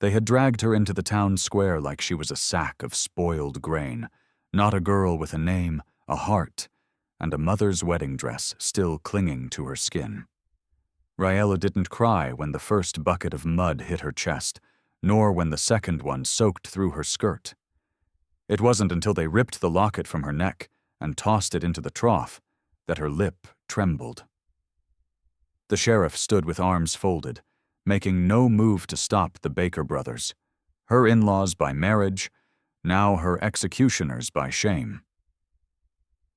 They had dragged her into the town square like she was a sack of spoiled grain, not a girl with a name, a heart, and a mother's wedding dress still clinging to her skin. Raella didn't cry when the first bucket of mud hit her chest, nor when the second one soaked through her skirt. It wasn't until they ripped the locket from her neck and tossed it into the trough that her lip trembled. The sheriff stood with arms folded, making no move to stop the Baker brothers, her in-laws by marriage, now her executioners by shame.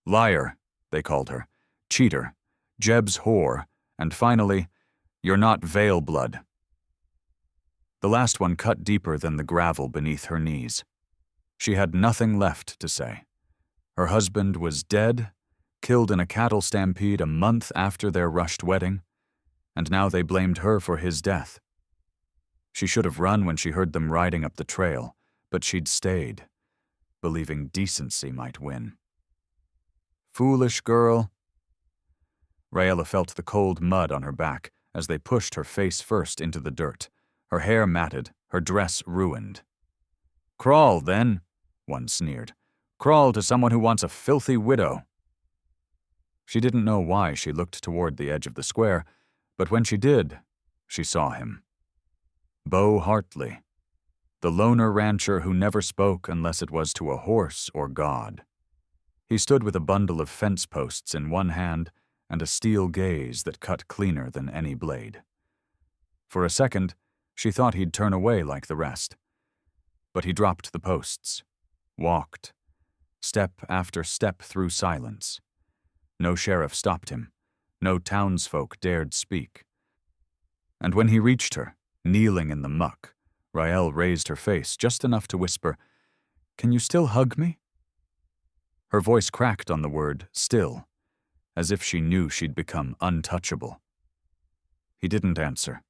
Liar, they called her, cheater, Jeb's whore, and finally, you're not Vale blood. The last one cut deeper than the gravel beneath her knees. She had nothing left to say. Her husband was dead, killed in a cattle stampede a month after their rushed wedding, and now they blamed her for his death. She should have run when she heard them riding up the trail, but she'd stayed, believing decency might win. Foolish girl. Raella felt the cold mud on her back as they pushed her face first into the dirt, her hair matted, her dress ruined. Crawl, then, one sneered. Crawl to someone who wants a filthy widow. She didn't know why she looked toward the edge of the square, but when she did, she saw him. Bo Hartley, the loner rancher who never spoke unless it was to a horse or God. He stood with a bundle of fence posts in one hand and a steel gaze that cut cleaner than any blade. For a second, she thought he'd turn away like the rest. But he dropped the posts, walked, step after step through silence. No sheriff stopped him. No townsfolk dared speak. And when he reached her, kneeling in the muck, Raelle raised her face just enough to whisper, "Can you still hug me?" Her voice cracked on the word still, as if she knew she'd become untouchable. He didn't answer,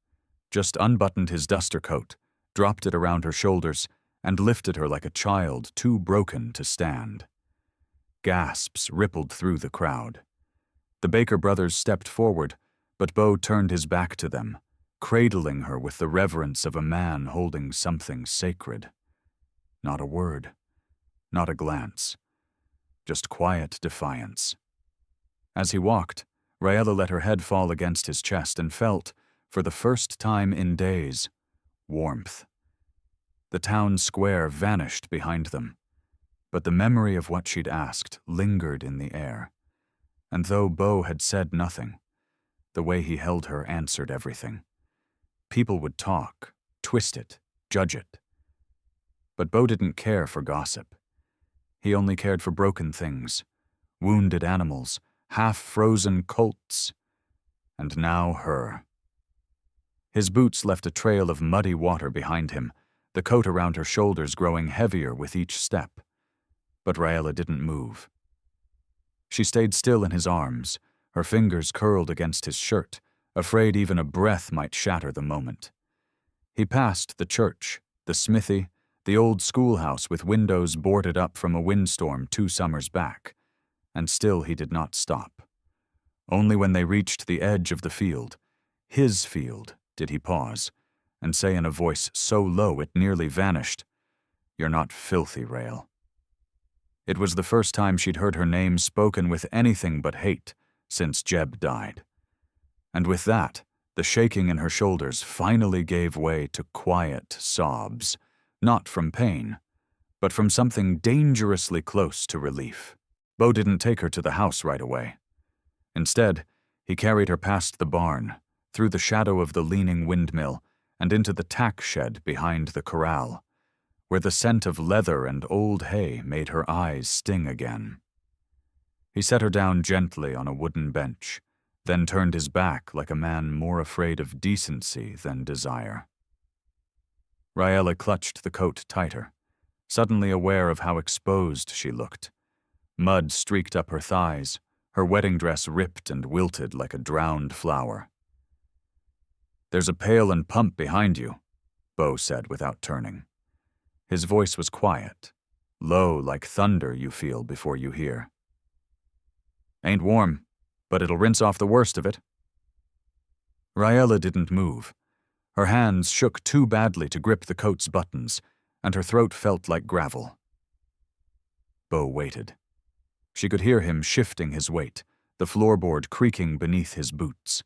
just unbuttoned his duster coat, dropped it around her shoulders, and lifted her like a child too broken to stand. Gasps rippled through the crowd. The Baker brothers stepped forward, but Bo turned his back to them, cradling her with the reverence of a man holding something sacred. Not a word, not a glance, just quiet defiance. As he walked, Raella let her head fall against his chest and felt, for the first time in days, warmth. The town square vanished behind them, but the memory of what she'd asked lingered in the air. And though Bo had said nothing, the way he held her answered everything. People would talk, twist it, judge it. But Bo didn't care for gossip. He only cared for broken things, wounded animals, half-frozen colts, and now her. His boots left a trail of muddy water behind him, the coat around her shoulders growing heavier with each step. But Raella didn't move. She stayed still in his arms, her fingers curled against his shirt, afraid even a breath might shatter the moment. He passed the church, the smithy, the old schoolhouse with windows boarded up from a windstorm 2 summers back, and still he did not stop. Only when they reached the edge of the field, his field, did he pause, and say in a voice so low it nearly vanished, "You're not filthy, Raelle." It was the first time she'd heard her name spoken with anything but hate since Jeb died. And with that, the shaking in her shoulders finally gave way to quiet sobs, not from pain, but from something dangerously close to relief. Bo didn't take her to the house right away. Instead, he carried her past the barn, through the shadow of the leaning windmill, and into the tack shed behind the corral, where the scent of leather and old hay made her eyes sting again. He set her down gently on a wooden bench, then turned his back like a man more afraid of decency than desire. Raella clutched the coat tighter, suddenly aware of how exposed she looked. Mud streaked up her thighs, her wedding dress ripped and wilted like a drowned flower. "There's a pail and pump behind you," Bo said without turning. His voice was quiet, low like thunder you feel before you hear. "Ain't warm, but it'll rinse off the worst of it." Raella didn't move. Her hands shook too badly to grip the coat's buttons, and her throat felt like gravel. Bo waited. She could hear him shifting his weight, the floorboard creaking beneath his boots.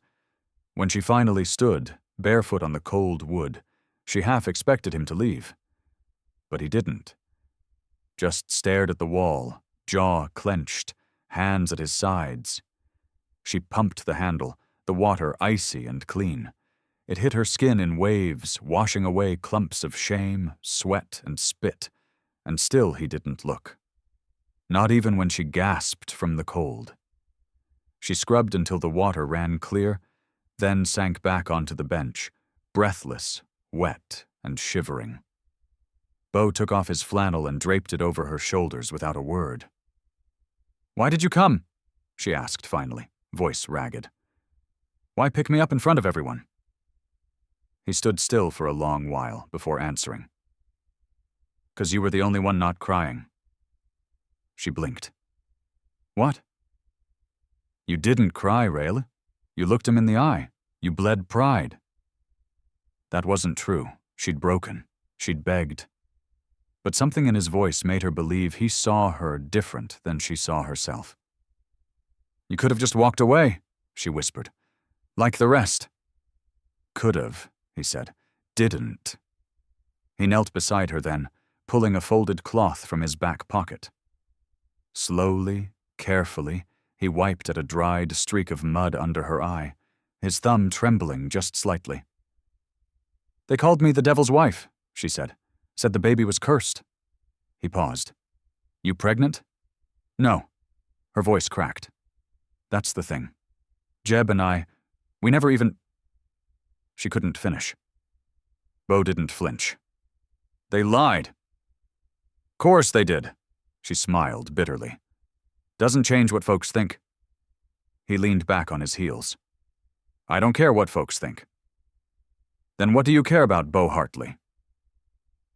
When she finally stood, barefoot on the cold wood, she half expected him to leave. But he didn't. Just stared at the wall, jaw clenched, hands at his sides. She pumped the handle, the water icy and clean. It hit her skin in waves, washing away clumps of shame, sweat, and spit, and still he didn't look. Not even when she gasped from the cold. She scrubbed until the water ran clear, then sank back onto the bench, breathless, wet, and shivering. Bo took off his flannel and draped it over her shoulders without a word. "Why did you come?" she asked finally, voice ragged. "Why pick me up in front of everyone?" He stood still for a long while before answering. "'Cause you were the only one not crying." She blinked. "What?" "You didn't cry, Rael. You looked him in the eye. You bled pride." That wasn't true. She'd broken. She'd begged. But something in his voice made her believe he saw her different than she saw herself. "You could have just walked away," she whispered. "Like the rest." "Could have," he said. "Didn't." He knelt beside her then, pulling a folded cloth from his back pocket. Slowly, carefully, he wiped at a dried streak of mud under her eye, his thumb trembling just slightly. "They called me the devil's wife," she said. "Said the baby was cursed." He paused. "You pregnant?" "No." Her voice cracked. "That's the thing. Jeb and I, we never even—" She couldn't finish. Bo didn't flinch. "They lied." "Course they did." She smiled bitterly. "Doesn't change what folks think." He leaned back on his heels. "I don't care what folks think." "Then what do you care about, Bo Hartley?"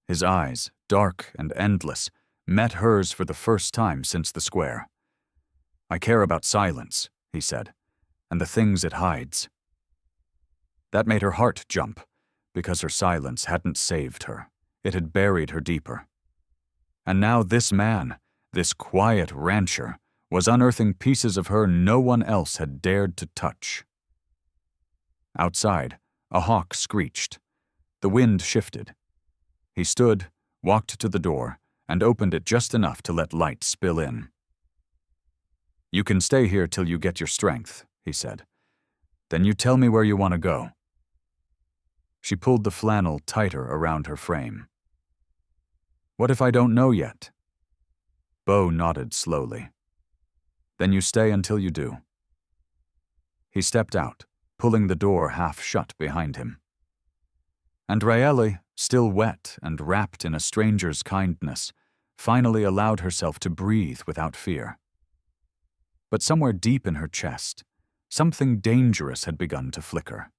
His eyes, dark and endless, met hers for the first time since the square. "I care about silence," he said, "and the things it hides." That made her heart jump, because her silence hadn't saved her. It had buried her deeper. And now this man, this quiet rancher, was unearthing pieces of her no one else had dared to touch. Outside, a hawk screeched. The wind shifted. He stood, walked to the door, and opened it just enough to let light spill in. "You can stay here till you get your strength," he said. "Then you tell me where you want to go." She pulled the flannel tighter around her frame. "What if I don't know yet?" Bo nodded slowly. "Then you stay until you do." He stepped out, pulling the door half shut behind him. And Raelle, still wet and wrapped in a stranger's kindness, finally allowed herself to breathe without fear. But somewhere deep in her chest, something dangerous had begun to flicker.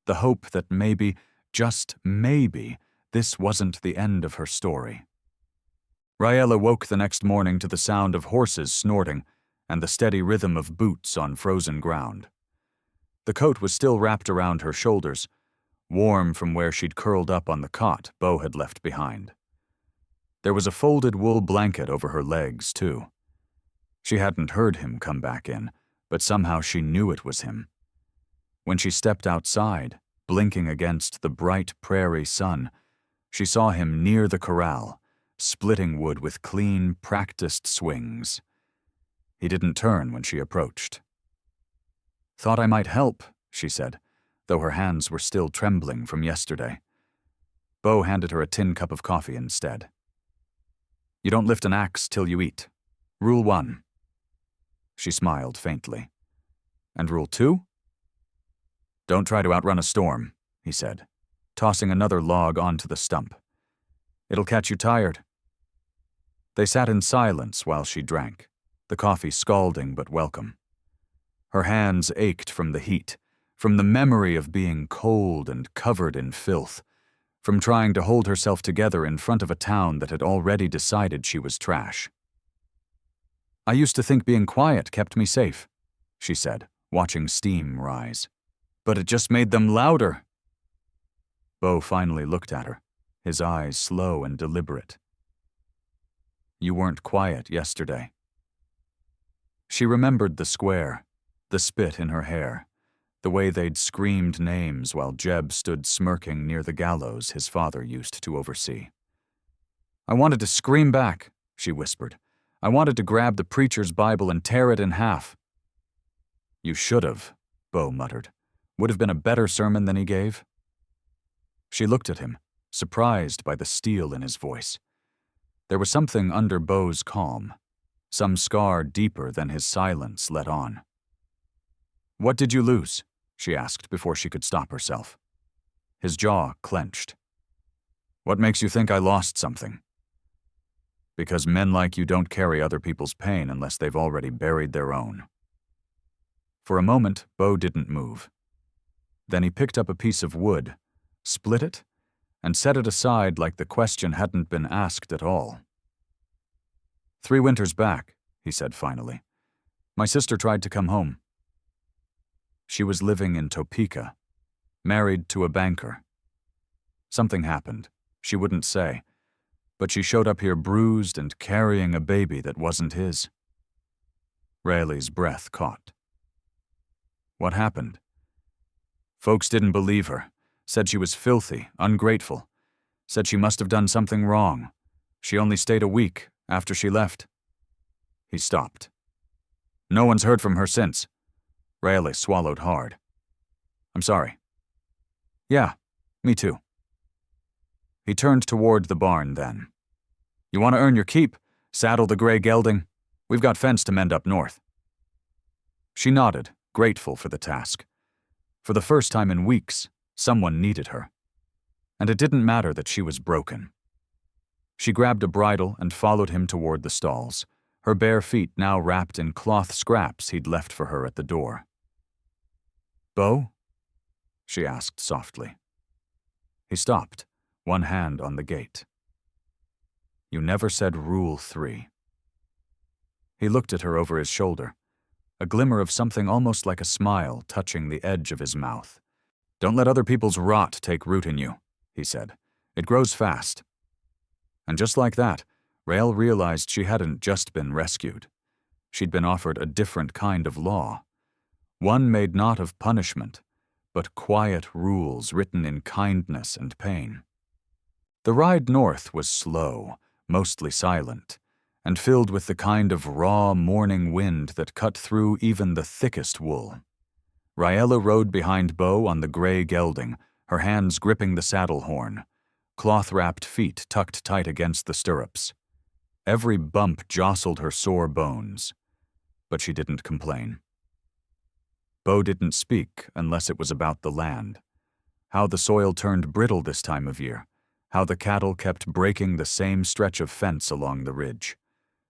The hope that maybe, just maybe, this wasn't the end of her story. Raelle awoke the next morning to the sound of horses snorting and the steady rhythm of boots on frozen ground. The coat was still wrapped around her shoulders, warm from where she'd curled up on the cot Bo had left behind. There was a folded wool blanket over her legs, too. She hadn't heard him come back in, but somehow she knew it was him. When she stepped outside, blinking against the bright prairie sun, she saw him near the corral, splitting wood with clean, practiced swings. He didn't turn when she approached. "Thought I might help," she said, though her hands were still trembling from yesterday. Bo handed her a tin cup of coffee instead. "You don't lift an axe till you eat. Rule 1. She smiled faintly. "And Rule 2? "Don't try to outrun a storm," he said, tossing another log onto the stump. "It'll catch you tired." They sat in silence while she drank, the coffee scalding but welcome. Her hands ached from the heat, from the memory of being cold and covered in filth, from trying to hold herself together in front of a town that had already decided she was trash. "I used to think being quiet kept me safe," she said, watching steam rise. "But it just made them louder." Bo finally looked at her, his eyes slow and deliberate. You weren't quiet yesterday. She remembered the square, the spit in her hair, the way they'd screamed names while Jeb stood smirking near the gallows his father used to oversee. I wanted to scream back, she whispered. I wanted to grab the preacher's Bible and tear it in half. You should have, Bo muttered. Would have been a better sermon than he gave. She looked at him, surprised by the steel in his voice. There was something under Bo's calm, some scar deeper than his silence let on. What did you lose? She asked before she could stop herself. His jaw clenched. What makes you think I lost something? Because men like you don't carry other people's pain unless they've already buried their own. For a moment, Bo didn't move. Then he picked up a piece of wood, split it, and set it aside like the question hadn't been asked at all. 3 winters back, he said finally, my sister tried to come home. She was living in Topeka, married to a banker. Something happened. She wouldn't say, but she showed up here bruised and carrying a baby that wasn't his. Rayleigh's breath caught. What happened? Folks didn't believe her, said she was filthy, ungrateful, said she must have done something wrong. She only stayed a week after she left. He stopped. No one's heard from her since. Rayleigh swallowed hard. I'm sorry. Yeah, me too. He turned toward the barn then. You want to earn your keep? Saddle the gray gelding? We've got fence to mend up north. She nodded, grateful for the task. For the first time in weeks, someone needed her. And it didn't matter that she was broken. She grabbed a bridle and followed him toward the stalls, her bare feet now wrapped in cloth scraps he'd left for her at the door. Bo? She asked softly. He stopped, one hand on the gate. You never said Rule 3. He looked at her over his shoulder, a glimmer of something almost like a smile touching the edge of his mouth. Don't let other people's rot take root in you, he said. It grows fast. And just like that, Rael realized she hadn't just been rescued. She'd been offered a different kind of law. One made not of punishment, but quiet rules written in kindness and pain. The ride north was slow, mostly silent, and filled with the kind of raw morning wind that cut through even the thickest wool. Raella rode behind Bo on the gray gelding, her hands gripping the saddle horn, cloth-wrapped feet tucked tight against the stirrups. Every bump jostled her sore bones, but she didn't complain. Bo didn't speak unless it was about the land, how the soil turned brittle this time of year, how the cattle kept breaking the same stretch of fence along the ridge.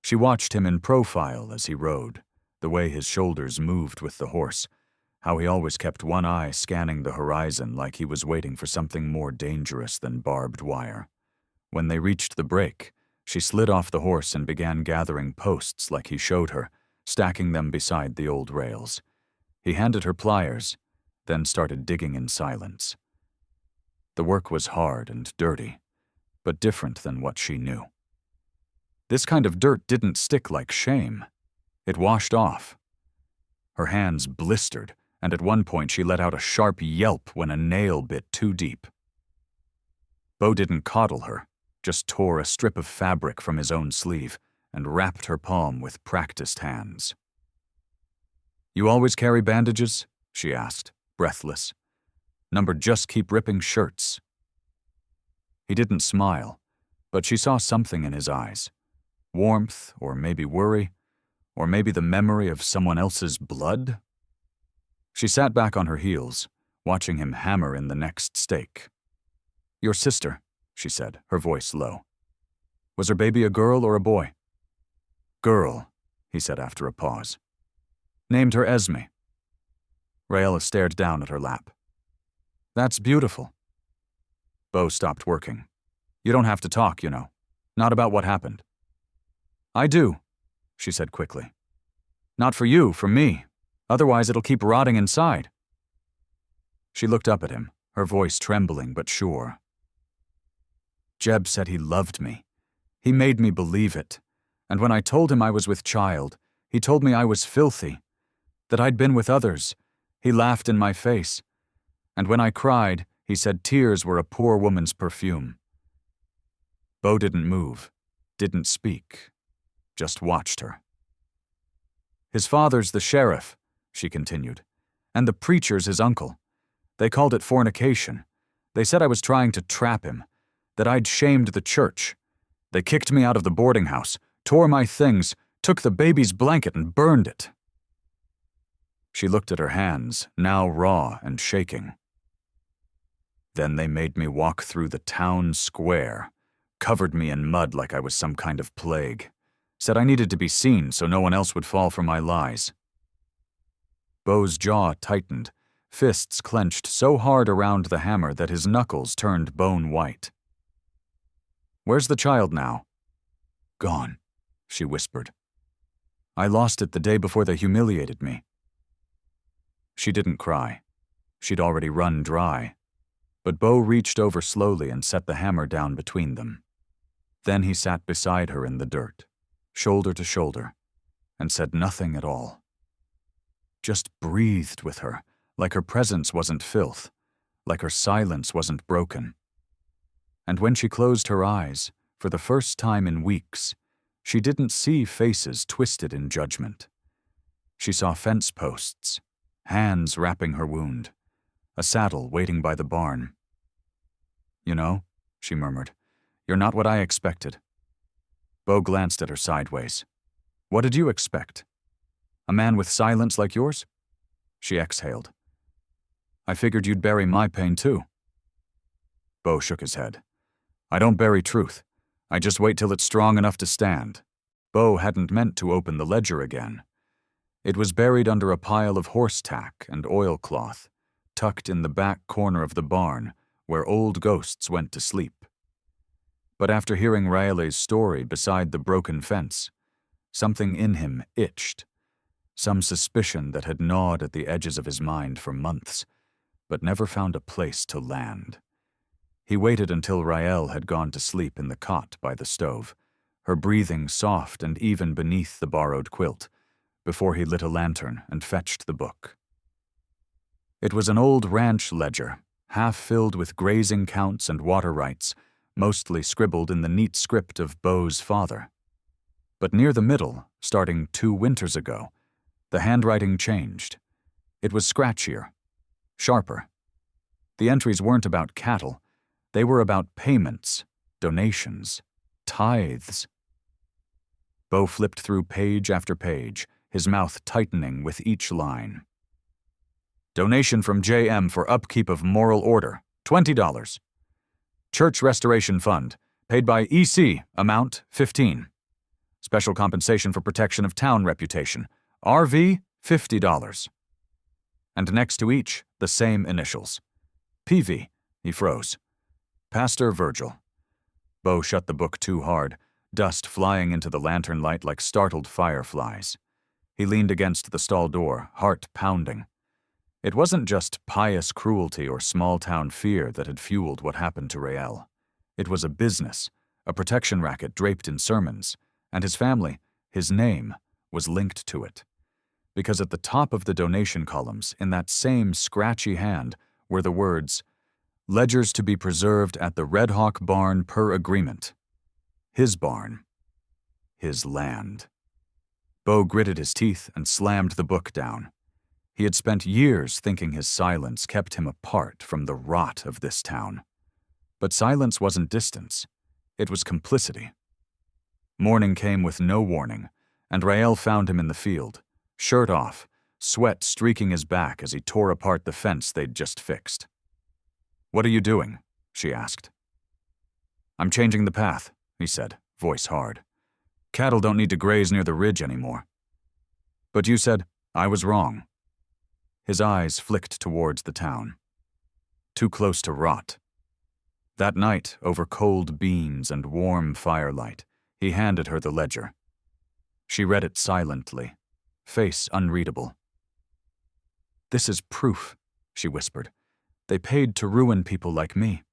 She watched him in profile as he rode, the way his shoulders moved with the horse, how he always kept one eye scanning the horizon like he was waiting for something more dangerous than barbed wire. When they reached the break, she slid off the horse and began gathering posts like he showed her, stacking them beside the old rails. He handed her pliers, then started digging in silence. The work was hard and dirty, but different than what she knew. This kind of dirt didn't stick like shame. It washed off. Her hands blistered, and at one point she let out a sharp yelp when a nail bit too deep. Bo didn't coddle her, just tore a strip of fabric from his own sleeve and wrapped her palm with practiced hands. You always carry bandages? She asked, breathless. Number just keep ripping shirts. He didn't smile, but she saw something in his eyes. Warmth, or maybe worry, or maybe the memory of someone else's blood? She sat back on her heels, watching him hammer in the next stake. Your sister, she said, her voice low. Was her baby a girl or a boy? Girl, he said after a pause. Named her Esme. Raella stared down at her lap. That's beautiful. Bo stopped working. You don't have to talk, you know. Not about what happened. I do, she said quickly. Not for you, for me. Otherwise it'll keep rotting inside. She looked up at him, her voice trembling but sure. Jeb said he loved me. He made me believe it. And when I told him I was with child, he told me I was filthy, that I'd been with others. He laughed in my face. And when I cried, he said tears were a poor woman's perfume. Bo didn't move, didn't speak, just watched her. His father's the sheriff, she continued, and the preacher's his uncle. They called it fornication. They said I was trying to trap him, that I'd shamed the church. They kicked me out of the boarding house, tore my things, took the baby's blanket and burned it. She looked at her hands, now raw and shaking. Then they made me walk through the town square, covered me in mud like I was some kind of plague, said I needed to be seen so no one else would fall for my lies. Bo's jaw tightened, fists clenched so hard around the hammer that his knuckles turned bone white. "Where's the child now?" "Gone," she whispered. "I lost it the day before they humiliated me." She didn't cry. She'd already run dry. But Bo reached over slowly and set the hammer down between them. Then he sat beside her in the dirt, shoulder to shoulder, and said nothing at all. Just breathed with her, like her presence wasn't filth, like her silence wasn't broken. And when she closed her eyes, for the first time in weeks, she didn't see faces twisted in judgment. She saw fence posts, hands wrapping her wound, a saddle waiting by the barn. "You know," she murmured, "you're not what I expected." Bo glanced at her sideways. "What did you expect? A man with silence like yours?" She exhaled. "I figured you'd bury my pain too." Bo shook his head. "I don't bury truth. I just wait till it's strong enough to stand." Bo hadn't meant to open the ledger again. It was buried under a pile of horse tack and oilcloth, tucked in the back corner of the barn where old ghosts went to sleep. But after hearing Raele's story beside the broken fence, something in him itched, some suspicion that had gnawed at the edges of his mind for months, but never found a place to land. He waited until Raele had gone to sleep in the cot by the stove, her breathing soft and even beneath the borrowed quilt, before he lit a lantern and fetched the book. It was an old ranch ledger, half filled with grazing counts and water rights, mostly scribbled in the neat script of Bo's father. But near the middle, starting 2 winters ago, the handwriting changed. It was scratchier, sharper. The entries weren't about cattle. They were about payments, donations, tithes. Bo flipped through page after page, his mouth tightening with each line. "Donation from J.M. for upkeep of moral order, $20. Church Restoration Fund, paid by E.C., amount $15. Special compensation for protection of town reputation, R.V., $50. And next to each, the same initials. P.V., he froze. Pastor Virgil. Bo shut the book too hard, dust flying into the lantern light like startled fireflies. He leaned against the stall door, heart pounding. It wasn't just pious cruelty or small-town fear that had fueled what happened to Raele. It was a business, a protection racket draped in sermons, and his family, his name, was linked to it. Because at the top of the donation columns, in that same scratchy hand, were the words, "Ledgers to be preserved at the Red Hawk barn per agreement." His barn. His land. Bo gritted his teeth and slammed the book down. He had spent years thinking his silence kept him apart from the rot of this town. But silence wasn't distance. It was complicity. Morning came with no warning, and Raele found him in the field, shirt off, sweat streaking his back as he tore apart the fence they'd just fixed. "What are you doing?" she asked. "I'm changing the path," he said, voice hard. "Cattle don't need to graze near the ridge anymore." "But you said I was wrong." His eyes flicked towards the town. Too close to rot. That night, over cold beans and warm firelight, he handed her the ledger. She read it silently, face unreadable. "This is proof," she whispered. They paid to ruin people like me.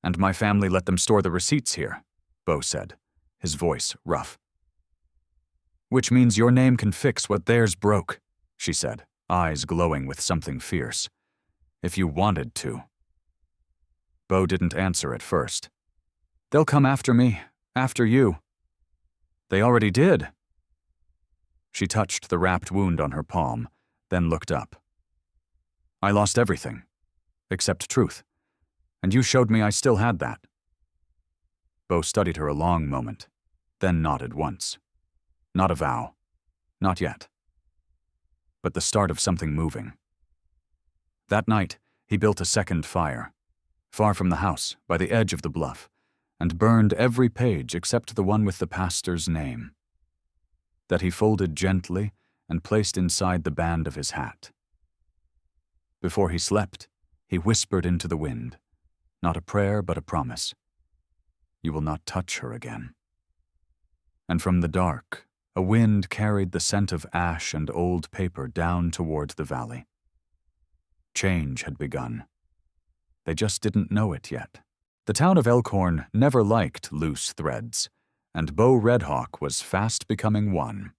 And my family let them store the receipts here, Bo said, his voice rough. Which means your name can fix what theirs broke, she said, eyes glowing with something fierce. If you wanted to. Bo didn't answer at first. They'll come after me, after you. They already did. She touched the wrapped wound on her palm, then looked up. I lost everything, except truth, and you showed me I still had that. Bo studied her a long moment, then nodded once. Not a vow. Not yet. But the start of something moving. That night, he built a second fire, far from the house, by the edge of the bluff, and burned every page except the one with the pastor's name, that he folded gently and placed inside the band of his hat. Before he slept, he whispered into the wind, not a prayer but a promise. You will not touch her again. And from the dark, a wind carried the scent of ash and old paper down toward the valley. Change had begun. They just didn't know it yet. The town of Elkhorn never liked loose threads, and Bo Redhawk was fast becoming one.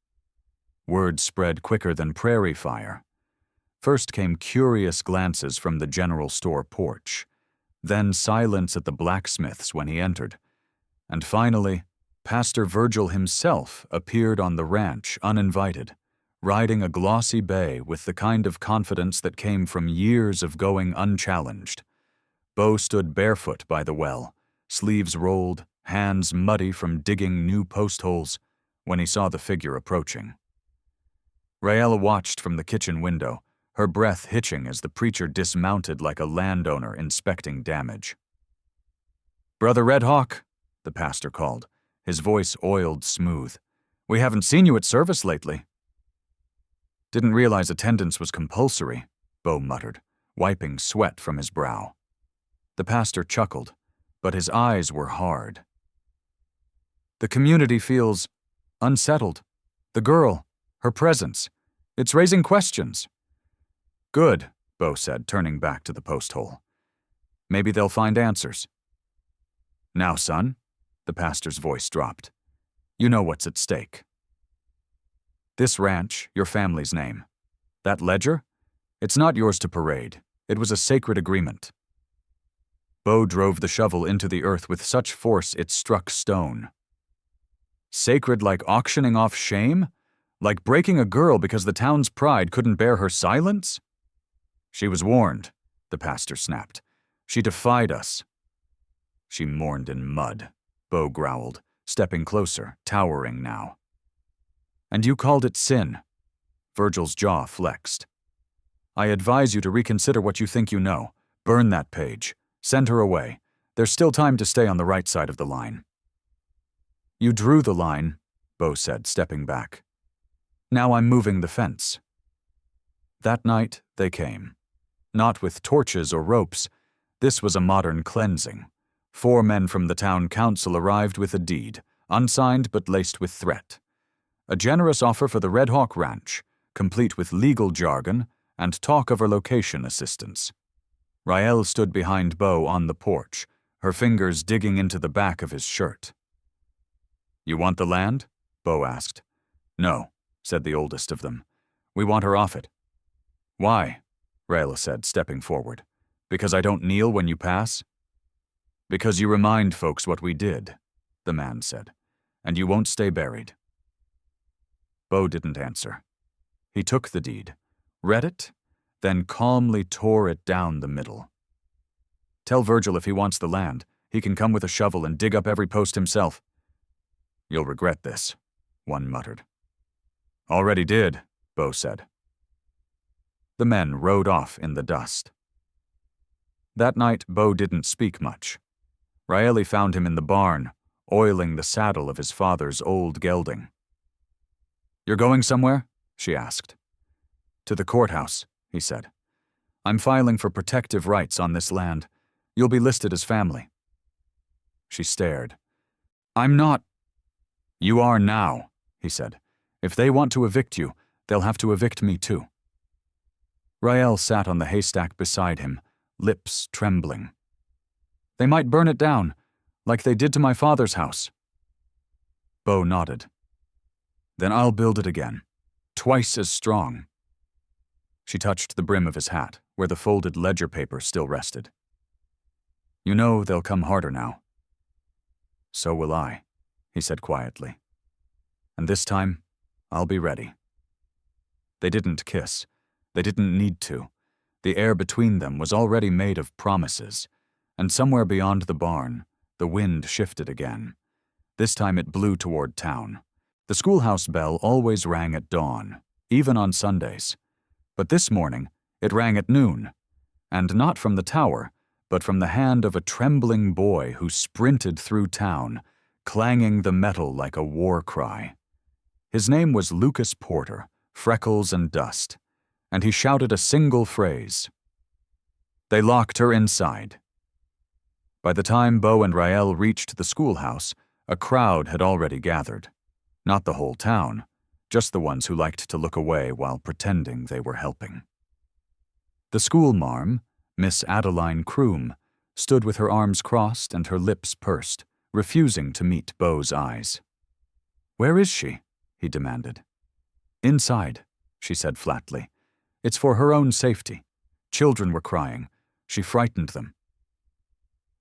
Word spread quicker than prairie fire. First came curious glances from the general store porch, then silence at the blacksmith's when he entered, and finally, Pastor Virgil himself appeared on the ranch uninvited, riding a glossy bay with the kind of confidence that came from years of going unchallenged. Bo stood barefoot by the well, sleeves rolled, hands muddy from digging new post holes, when he saw the figure approaching. Raella watched from the kitchen window, her breath hitching as the preacher dismounted like a landowner inspecting damage. Brother Redhawk, the pastor called, his voice oiled smooth. We haven't seen you at service lately. Didn't realize attendance was compulsory, Bo muttered, wiping sweat from his brow. The pastor chuckled, but his eyes were hard. The community feels unsettled. The girl, her presence, it's raising questions. Good, Bo said, turning back to the post hole. Maybe they'll find answers. Now, son, the pastor's voice dropped. You know what's at stake. This ranch, your family's name. That ledger? It's not yours to parade. It was a sacred agreement. Bo drove the shovel into the earth with such force it struck stone. Sacred like auctioning off shame? Like breaking a girl because the town's pride couldn't bear her silence? She was warned, the pastor snapped. She defied us. She mourned in mud, Bo growled, stepping closer, towering now. And you called it sin. Virgil's jaw flexed. I advise you to reconsider what you think you know. Burn that page. Send her away. There's still time to stay on the right side of the line. You drew the line, Bo said, stepping back. Now I'm moving the fence. That night, they came. Not with torches or ropes. This was a modern cleansing. 4 men from the town council arrived with a deed, unsigned but laced with threat. A generous offer for the Red Hawk Ranch, complete with legal jargon and talk of her location assistance. Raelle stood behind Bo on the porch, her fingers digging into the back of his shirt. You want the land? Bo asked. No, said the oldest of them. We want her off it. Why? Raelle said, stepping forward. Because I don't kneel when you pass? Because you remind folks what we did, the man said, and you won't stay buried. Bo didn't answer. He took the deed, read it, then calmly tore it down the middle. Tell Virgil if he wants the land, he can come with a shovel and dig up every post himself. You'll regret this, one muttered. Already did, Bo said. The men rode off in the dust. That night, Bo didn't speak much. Raelle found him in the barn, oiling the saddle of his father's old gelding. You're going somewhere? She asked. To the courthouse, he said. I'm filing for protective rights on this land. You'll be listed as family. She stared. I'm not. You are now, he said. If they want to evict you, they'll have to evict me too. Rael sat on the haystack beside him, lips trembling. "They might burn it down, like they did to my father's house." Bo nodded. "Then I'll build it again, twice as strong." She touched the brim of his hat, where the folded ledger paper still rested. "You know they'll come harder now." "So will I," he said quietly. "And this time, I'll be ready." They didn't kiss. They didn't need to. The air between them was already made of promises, and somewhere beyond the barn, the wind shifted again. This time it blew toward town. The schoolhouse bell always rang at dawn, even on Sundays. But this morning, it rang at noon, and not from the tower, but from the hand of a trembling boy who sprinted through town, clanging the metal like a war cry. His name was Lucas Porter, freckles and dust, and he shouted a single phrase. They locked her inside. By the time Bo and Rael reached the schoolhouse, a crowd had already gathered. Not the whole town, just the ones who liked to look away while pretending they were helping. The school marm, Miss Adeline Croom, stood with her arms crossed and her lips pursed, refusing to meet Bo's eyes. "Where is she?" he demanded. "Inside," she said flatly. "It's for her own safety. Children were crying. She frightened them."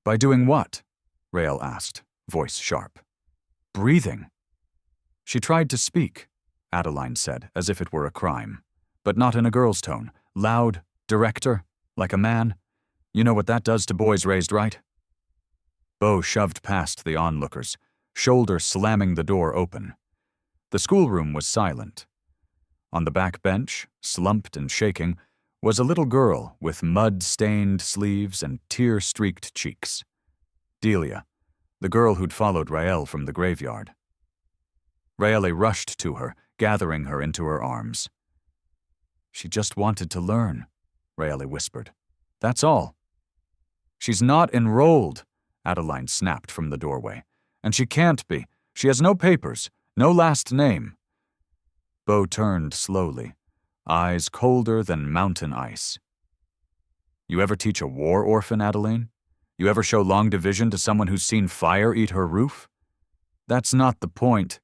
"By doing what?" Rael asked, voice sharp. "Breathing." "She tried to speak," Adeline said, as if it were a crime, but not in a girl's tone, loud, director, like a man. "You know what that does to boys raised right?" Bo shoved past the onlookers, shoulder slamming the door open. The schoolroom was silent. On the back bench, slumped and shaking, was a little girl with mud-stained sleeves and tear-streaked cheeks. Delia, the girl who'd followed Rael from the graveyard. Raelle rushed to her, gathering her into her arms. "She just wanted to learn," Raelle whispered. "That's all." "She's not enrolled," Adeline snapped from the doorway. "And she can't be. She has no papers, no last name." Bo turned slowly, eyes colder than mountain ice. "You ever teach a war orphan, Adeline? You ever show long division to someone who's seen fire eat her roof? That's not the point.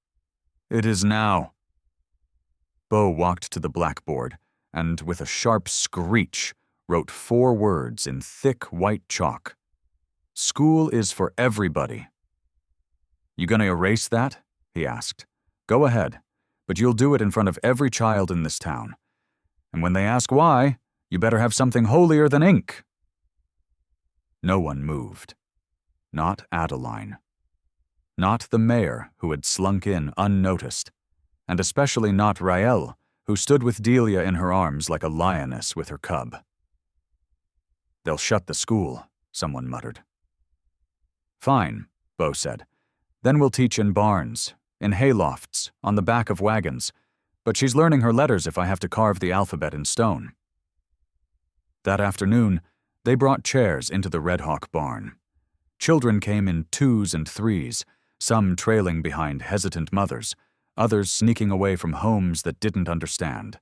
It is now." Bo walked to the blackboard and, with a sharp screech, wrote 4 words in thick white chalk. "School is for everybody." "You gonna erase that?" he asked. "Go ahead, but you'll do it in front of every child in this town. And when they ask why, you better have something holier than ink." No one moved. Not Adeline. Not the mayor, who had slunk in unnoticed, and especially not Raelle, who stood with Delia in her arms like a lioness with her cub. "They'll shut the school," someone muttered. "Fine," Bo said. "Then we'll teach in barns, in haylofts, on the back of wagons, but she's learning her letters if I have to carve the alphabet in stone." That afternoon, they brought chairs into the Red Hawk barn. Children came in 2s and 3s, some trailing behind hesitant mothers, others sneaking away from homes that didn't understand.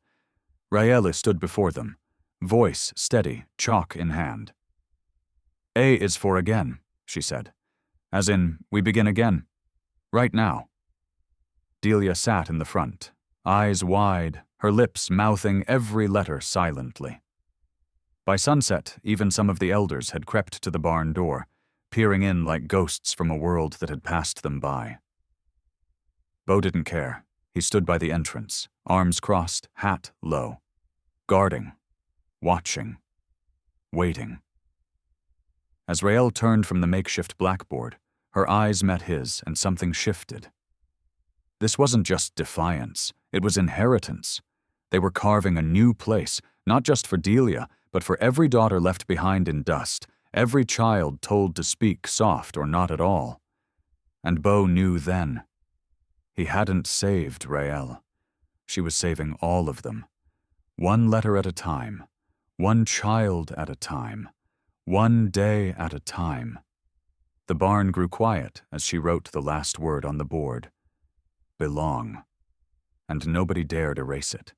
Raelle stood before them, voice steady, chalk in hand. "A is for again," she said. "As in, we begin again. Right now." Delia sat in the front, eyes wide, her lips mouthing every letter silently. By sunset, even some of the elders had crept to the barn door, peering in like ghosts from a world that had passed them by. Bo didn't care. He stood by the entrance, arms crossed, hat low, guarding, watching, waiting. As Raelle turned from the makeshift blackboard, her eyes met his and something shifted. This wasn't just defiance, it was inheritance. They were carving a new place, not just for Delia, but for every daughter left behind in dust, every child told to speak soft or not at all. And Bo knew then. He hadn't saved Raelle. She was saving all of them. One letter at a time, one child at a time, one day at a time. The barn grew quiet as she wrote the last word on the board. Belong. And nobody dared erase it.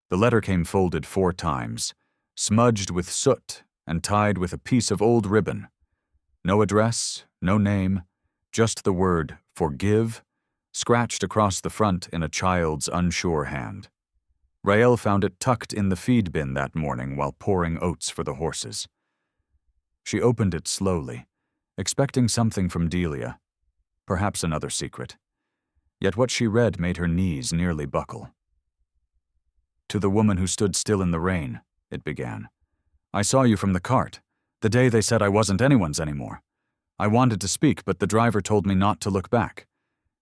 The letter came folded 4 times, smudged with soot and tied with a piece of old ribbon. No address, no name, just the word "forgive" scratched across the front in a child's unsure hand. Rael found it tucked in the feed bin that morning while pouring oats for the horses. She opened it slowly, expecting something from Delia, perhaps another secret. Yet what she read made her knees nearly buckle. "To the woman who stood still in the rain," it began. "I saw you from the cart, the day they said I wasn't anyone's anymore. I wanted to speak, but the driver told me not to look back.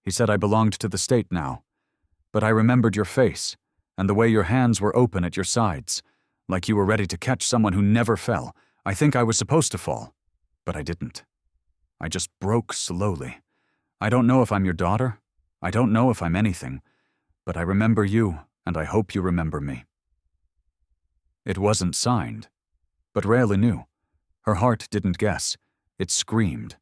He said I belonged to the state now. But I remembered your face, and the way your hands were open at your sides, like you were ready to catch someone who never fell. I think I was supposed to fall, but I didn't. I just broke slowly. I don't know if I'm your daughter. I don't know if I'm anything, but I remember you, and I hope you remember me." It wasn't signed, but Rael knew. Her heart didn't guess. It screamed.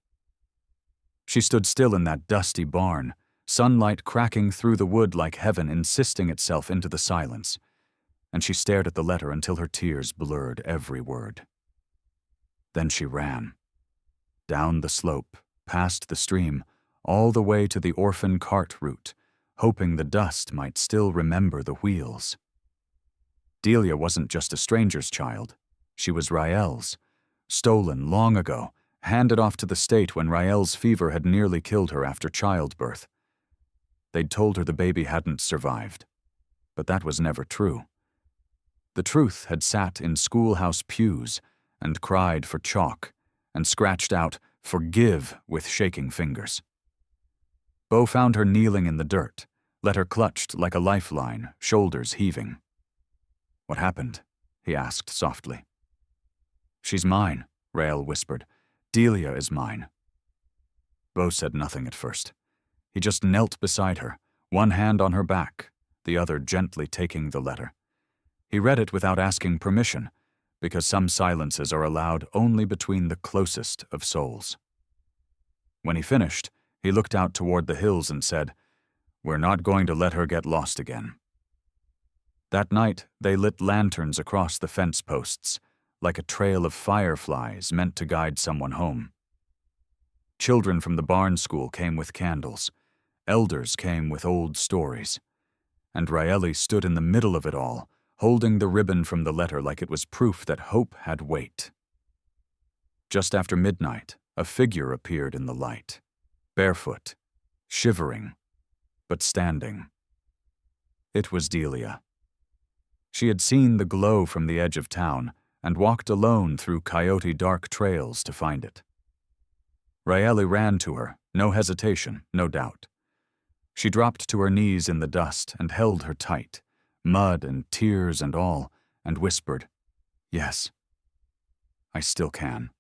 She stood still in that dusty barn, sunlight cracking through the wood like heaven insisting itself into the silence, and she stared at the letter until her tears blurred every word. Then she ran. Down the slope, past the stream, all the way to the orphan cart route, hoping the dust might still remember the wheels. Delia wasn't just a stranger's child. She was Rael's. Stolen long ago, handed off to the state when Rael's fever had nearly killed her after childbirth. They'd told her the baby hadn't survived, but that was never true. The truth had sat in schoolhouse pews and cried for chalk and scratched out "forgive" with shaking fingers. Bo found her kneeling in the dirt, let her clutched like a lifeline, shoulders heaving. "What happened?" he asked softly. "She's mine," Rael whispered. "Delia is mine." Bo said nothing at first. He just knelt beside her, one hand on her back, the other gently taking the letter. He read it without asking permission, because some silences are allowed only between the closest of souls. When he finished, he looked out toward the hills and said, "We're not going to let her get lost again." That night, they lit lanterns across the fence posts, like a trail of fireflies meant to guide someone home. Children from the barn school came with candles. Elders came with old stories. And Raeli stood in the middle of it all, holding the ribbon from the letter like it was proof that hope had weight. Just after midnight, a figure appeared in the light, barefoot, shivering, but standing. It was Delia. She had seen the glow from the edge of town and walked alone through coyote dark trails to find it. Raeli ran to her, no hesitation, no doubt. She dropped to her knees in the dust and held her tight, mud and tears and all, and whispered, "Yes, I still can."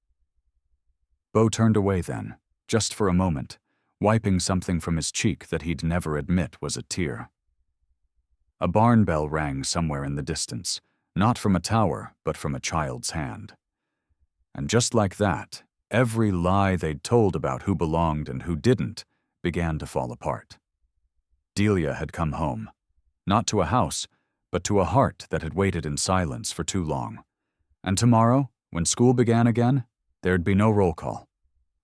Bo turned away then, just for a moment, wiping something from his cheek that he'd never admit was a tear. A barn bell rang somewhere in the distance, not from a tower, but from a child's hand. And just like that, every lie they'd told about who belonged and who didn't began to fall apart. Delia had come home, not to a house, but to a heart that had waited in silence for too long. And tomorrow, when school began again, there'd be no roll call,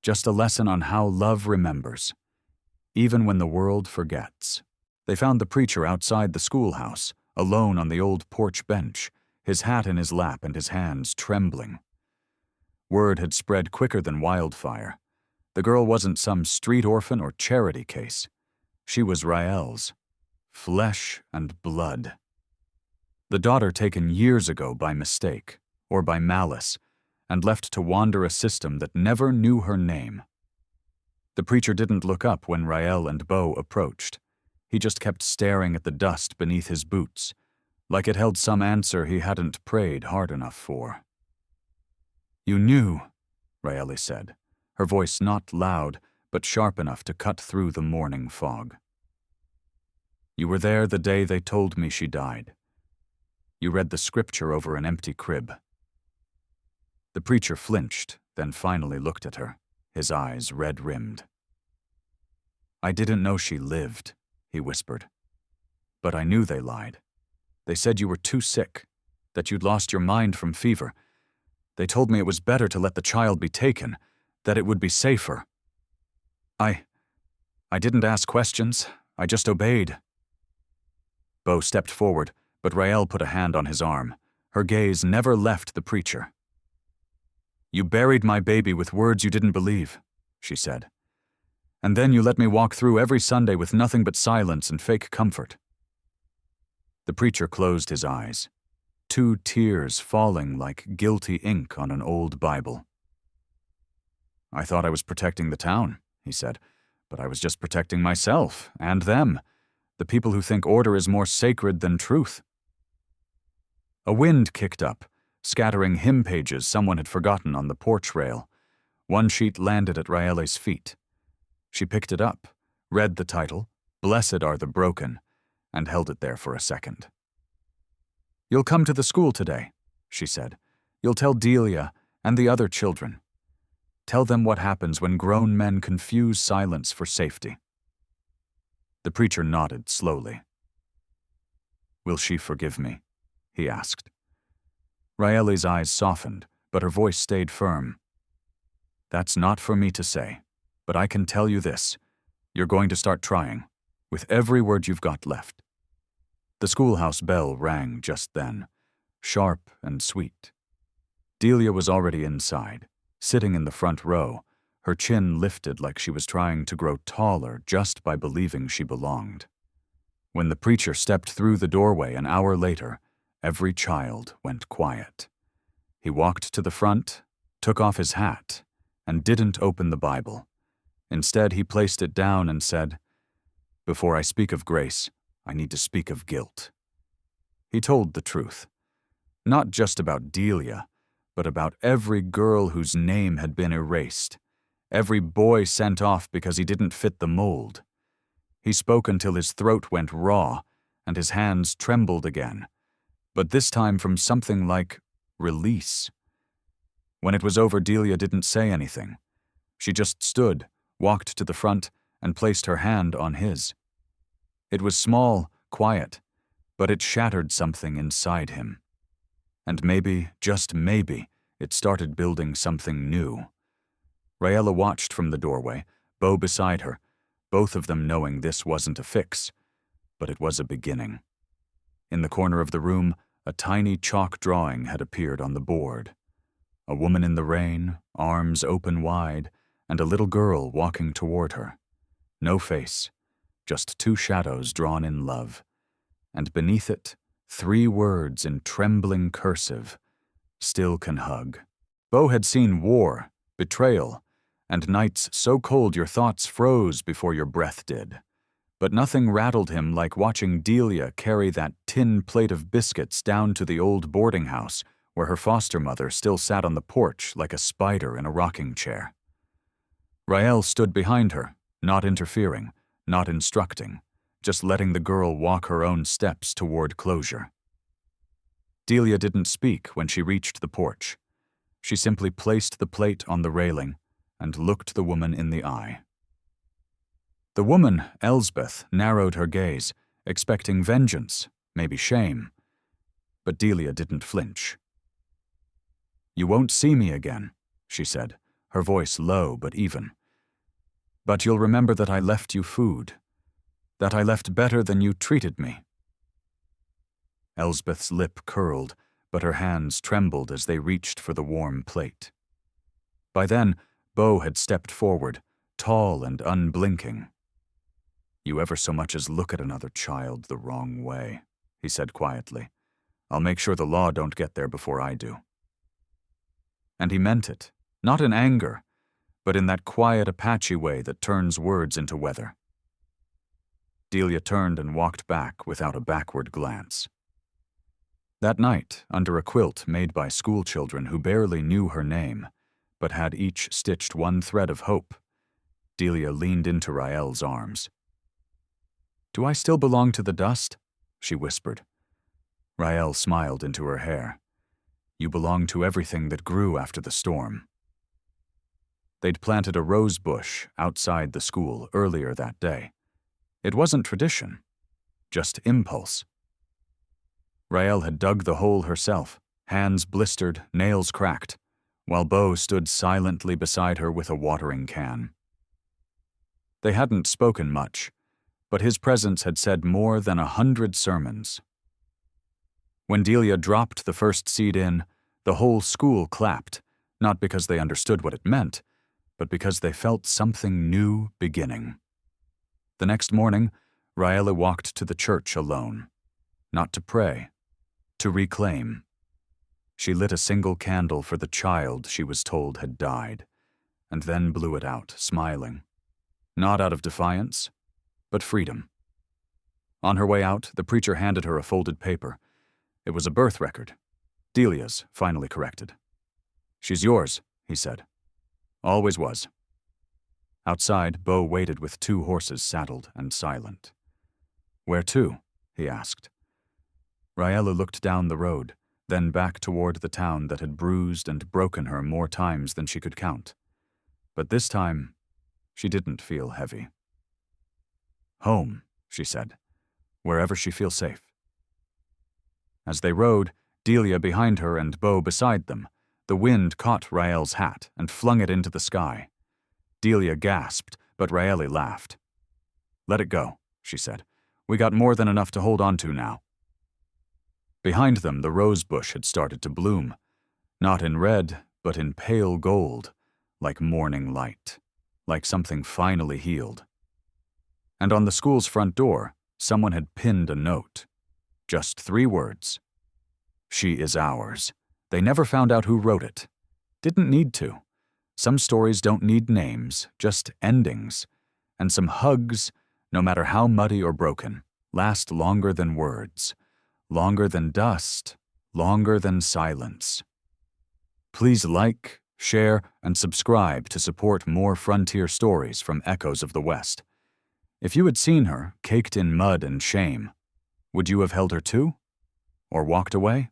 just a lesson on how love remembers, even when the world forgets. They found the preacher outside the schoolhouse, alone on the old porch bench, his hat in his lap and his hands trembling. Word had spread quicker than wildfire. The girl wasn't some street orphan or charity case. She was Rael's, flesh and blood. The daughter taken years ago by mistake, or by malice, and left to wander a system that never knew her name. The preacher didn't look up when Rael and Bo approached. He just kept staring at the dust beneath his boots, like it held some answer he hadn't prayed hard enough for. "You knew," Raeli said, her voice not loud, but sharp enough to cut through the morning fog. "You were there the day they told me she died. You read the scripture over an empty crib." The preacher flinched, then finally looked at her, his eyes red-rimmed. "I didn't know she lived," he whispered. "But I knew they lied. They said you were too sick. that you'd lost your mind from fever. They told me it was better to let the child be taken, that it would be safer. I didn't ask questions. I just obeyed." Bo stepped forward, but Rael put a hand on his arm. Her gaze never left the preacher. "You buried my baby with words you didn't believe," she said. "And then you let me walk through every Sunday with nothing but silence and fake comfort." The preacher closed his eyes, 2 tears falling like guilty ink on an old Bible. "I thought I was protecting the town," he said, "but I was just protecting myself and them, the people who think order is more sacred than truth." A wind kicked up, scattering hymn pages someone had forgotten on the porch rail. One sheet landed at Raele's feet. She picked it up, read the title, "Blessed are the broken," and held it there for a second. "You'll come to the school today," she said. "You'll tell Delia and the other children. Tell them what happens when grown men confuse silence for safety." The preacher nodded slowly. "Will she forgive me?" he asked. Raele's eyes softened, but her voice stayed firm. "That's not for me to say, but I can tell you this. You're going to start trying, with every word you've got left." The schoolhouse bell rang just then, sharp and sweet. Delia was already inside, sitting in the front row, her chin lifted like she was trying to grow taller just by believing she belonged. When the preacher stepped through the doorway an hour later, every child went quiet. He walked to the front, took off his hat, and didn't open the Bible. Instead, he placed it down and said, "Before I speak of grace, I need to speak of guilt." He told the truth, not just about Delia, but about every girl whose name had been erased, every boy sent off because he didn't fit the mold. He spoke until his throat went raw and his hands trembled again, but this time from something like release. When it was over, Delia didn't say anything. She just stood, walked to the front, and placed her hand on his. It was small, quiet, but it shattered something inside him. And maybe, just maybe, it started building something new. Raela watched from the doorway, Bo beside her, both of them knowing this wasn't a fix, but it was a beginning. In the corner of the room, a tiny chalk drawing had appeared on the board. A woman in the rain, arms open wide, and a little girl walking toward her. No face, just 2 shadows drawn in love. And beneath it, 3 words in trembling cursive, "Still can hug." Bo had seen war, betrayal, and nights so cold your thoughts froze before your breath did. But nothing rattled him like watching Delia carry that tin plate of biscuits down to the old boarding house where her foster mother still sat on the porch like a spider in a rocking chair. Rael stood behind her, not interfering, not instructing, just letting the girl walk her own steps toward closure. Delia didn't speak when she reached the porch. She simply placed the plate on the railing and looked the woman in the eye. The woman, Elsbeth, narrowed her gaze, expecting vengeance, maybe shame. But Delia didn't flinch. "You won't see me again," she said, her voice low but even. "But you'll remember that I left you food, that I left better than you treated me." Elsbeth's lip curled, but her hands trembled as they reached for the warm plate. By then, Bo had stepped forward, tall and unblinking. "You ever so much as look at another child the wrong way," he said quietly. "I'll make sure the law don't get there before I do." And he meant it, not in anger, but in that quiet Apache way that turns words into weather. Delia turned and walked back without a backward glance. That night, under a quilt made by schoolchildren who barely knew her name, but had each stitched one thread of hope, Delia leaned into Rael's arms. "Do I still belong to the dust?" she whispered. Rael smiled into her hair. "You belong to everything that grew after the storm." They'd planted a rose bush outside the school earlier that day. It wasn't tradition, just impulse. Rael had dug the hole herself, hands blistered, nails cracked, while Bo stood silently beside her with a watering can. They hadn't spoken much, but his presence had said more than 100 sermons. When Delia dropped the first seed in, the whole school clapped, not because they understood what it meant, but because they felt something new beginning. The next morning, Raela walked to the church alone, not to pray, to reclaim. She lit a single candle for the child she was told had died, and then blew it out, smiling. Not out of defiance, but freedom. On her way out, the preacher handed her a folded paper. It was a birth record. Delia's, finally corrected. "She's yours," he said. "Always was." Outside, Bo waited with 2 horses saddled and silent. "Where to?" he asked. Raela looked down the road, then back toward the town that had bruised and broken her more times than she could count. But this time, she didn't feel heavy. "Home," she said, "wherever she feels safe." As they rode, Delia behind her and Bo beside them, the wind caught Rael's hat and flung it into the sky. Delia gasped, but Raeli laughed. "Let it go," she said. "We got more than enough to hold on to now." Behind them, the rose bush had started to bloom, not in red, but in pale gold, like morning light, like something finally healed. And on the school's front door, someone had pinned a note. Just 3 words. "She is ours." They never found out who wrote it. Didn't need to. Some stories don't need names, just endings. And some hugs, no matter how muddy or broken, last longer than words, longer than dust, longer than silence. Please like, share, and subscribe to support more frontier stories from Echoes of the West. If you had seen her, caked in mud and shame, would you have held her too? Or walked away?